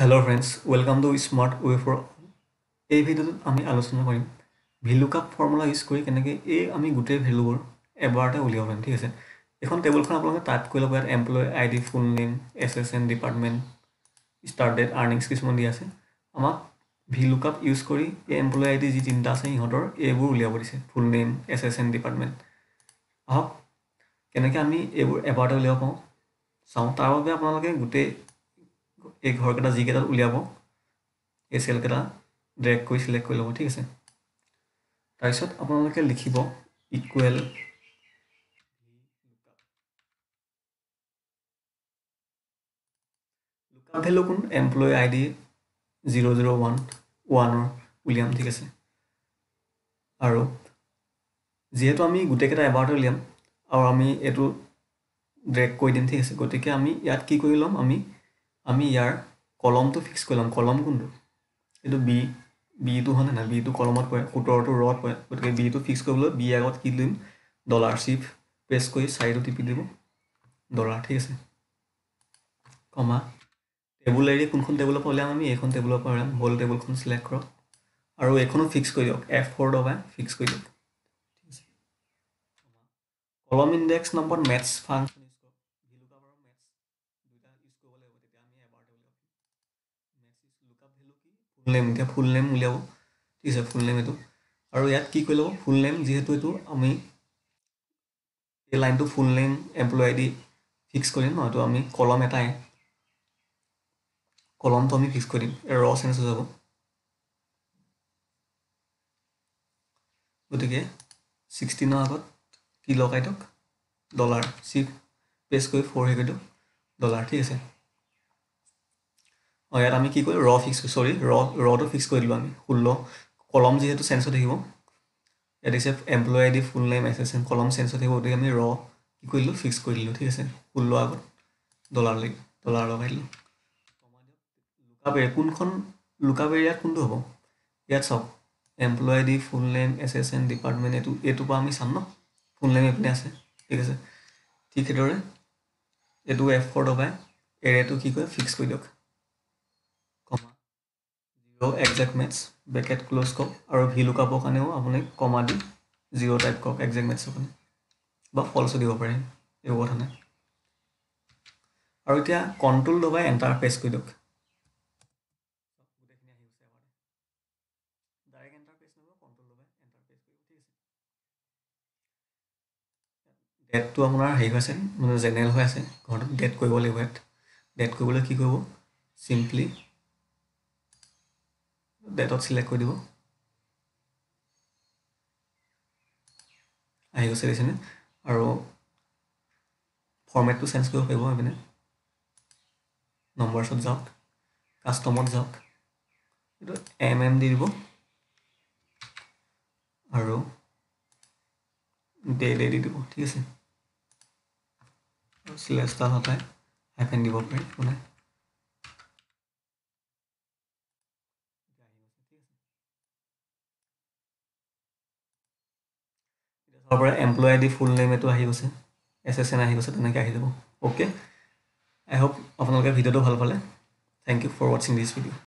Hello friends, welcome to Smart Way for এই ভিডিওত আমি আলোচনা কৰিম VLOOKUP ফৰ্মুলা ইউজ কৰি কেনেকৈ আমি গোটেই ভ্যালুবোৰ এবাৰতে উলিয়াব পাৰিম ঠিক আছে এখন টেবুলখন আপোনালোকে টাইপ কৰি ল'ব ইয়াত employee ID full name SSN department start date earnings কিছুমান দিয়া আছে আমাক VLOOKUP ইউজ কৰি এই এমপ্লয়ী আইডি যি তিনিটা আছে ইহঁতৰ এইবোৰ উলিয়াব দিছে ফুল নেম এছএছএন ডিপাৰ্টমেণ্ট আহক কেনেকৈ আমি এইবোৰ এবাৰতে উলিয়াব পাৰোঁ চাওঁ তাৰ বাবে আপোনালোকে গোটেই এই ঘৰকেইটা যিকেইটা উলিয়াব এই চেলকেইটা ড্ৰেগ কৰি সিলেক্ট কৰি ল'ব ঠিক আছে তাৰপিছত আপোনালোকে লিখিব ইকুৱেল লুকআপ ভেলু কোন এমপ্লয়ী আইডি 001 উলিয়াম ঠিক আছে আৰু যেহেতু আমি গোটেইকেইটা এবাৰতে উলিয়াম আৰু আমি এইটো ড্ৰেগ কৰি দিম ঠিক আছে গতিকে আমি ইয়াত কি কৰি ল'ম আমি ইয়াৰ কলমটো ফিক্স কৰি ল'ম কলম কোনটো এইটো বিটো হয় না বিটো কলমত পৰে 17টো ৰত পৰে গতিকে বিটো ফিক্স কৰিবলৈ বি আগত কি দিম ডলাৰ চিফ প্ৰেছ কৰি চাইডটো টিপি দিব ডলাৰ ঠিক আছে কমা টেবুল এৰি কোনখন টেবুলৰ পৰা উলিয়াম আমি এইখন টেবুলৰ পৰা উলিয়াম হোল টেবুলখন চিলেক্ট কৰক আৰু এইখনো ফিক্স কৰি দিয়ক F4 দবাই ফিক্স কৰি দিয়ক ঠিক আছে কলম index number maths function use কৰক VLOOKUP আৰু মেথছ দুইটা ইউজ কৰিব লাগিব তেতিয়া আমি এবাৰতে উলিয়াব মেথছ ইউজ লুকআপ ভেলু কি ফুল নেম এতিয়া ফুল নেম উলিয়াব ঠিক আছে ফুল নেম এইটো আৰু ইয়াত কি কৰি ল'ব ফুল নেম যিহেতু এইটো আমি এই লাইনটো full name employee ID fix কৰিম ন এইটো আমি কলম এটাই কলমটো আমি ফিক্স কৰি দিম ৰ চেঞ্জ হৈ যাব গতিকে 16ৰ আগত কি লগাই দিয়ক ডলাৰ চিফ প্ৰেছ কৰি 4 হেৰি কৰি দিয়ক ডলাৰ ঠিক আছে ইয়াত আমি কি কৰিম ৰ ফিক্স সৰি ৰটো ফিক্স কৰি দিলোঁ আমি 16 কলম যিহেতু চেঞ্জ হৈ থাকিব ইয়াত দিছে এমপ্লয়ী আইডি ফুল নেম এছএছএন কলম চেঞ্জ হৈ থাকিব গতিকে আমি ৰ কি কৰিলোঁ ফিক্স কৰি দিলোঁ ঠিক আছে 16 আগত ডলাৰ লগাই দিলোঁ লুকআপ এৰিয়া কোনখন লুকআপ এৰিয়াত কোনটো হ'ব ইয়াত চাওক employee ID full name SSN department এইটোৰ পৰা আমি চাম ন ফুল নেম এইপিনে আছে ঠিক আছে ঠিক সেইদৰে এইটো F4 দবাই এৰিয়াটো কি কৰে ফিক্স কৰি দিয়ক কমা 0 একজেক্ট মেথছ ব্ৰেকেট ক্ল'জ কৰক আৰু VLOOKUPৰ কাৰণেও আপুনি কমা দি 0 টাইপ কৰক একজেক্ট মেথছৰ কাৰণে বা ফল্চো দিব পাৰে একো কথা নাই আৰু এতিয়া কণ্ট্ৰল দবাই এণ্টাৰ প্ৰেছ কৰি দিয়ক গোটেইখিনি আহি গৈছে এবাৰতে ডাইৰেক্ট এণ্টাৰ প্ৰেছ নকৰিব কণ্ট্ৰল দবাই এণ্টাৰ প্ৰেছ কৰিব ঠিক আছে ডেটটো আপোনাৰ হেৰি হৈ আছে মানে জেনেৰেল হৈ আছে ঘৰটোত ডেট কৰিব লাগিব ইয়াত ডেট কৰিবলৈ কি কৰিব চিম্পলি ডেটত চিলেক্ট কৰি দিব আহি গৈছে দেখিছেনে আৰু ফৰ্মেটটো চেঞ্জ কৰিব পাৰিব এইপিনে নম্বৰছত যাওক কাষ্টমত যাওক এইটো দি দিব আৰু ডে দি দিব ঠিক আছে স্লেছডাল হটাই হাইফেন দিব পাৰি কোনে তাৰ পৰা এমপ্লয়ী আইডি ফুল নেম এইটো আহি গৈছে এছএছএন আহি গৈছে তেনেকৈ আহি যাব অ'কে আই হোপ আপোনালোকে ভিডিঅ'টো ভাল পালে থেংক ইউ ফৰ ৱাচিং দিছ ভিডিঅ'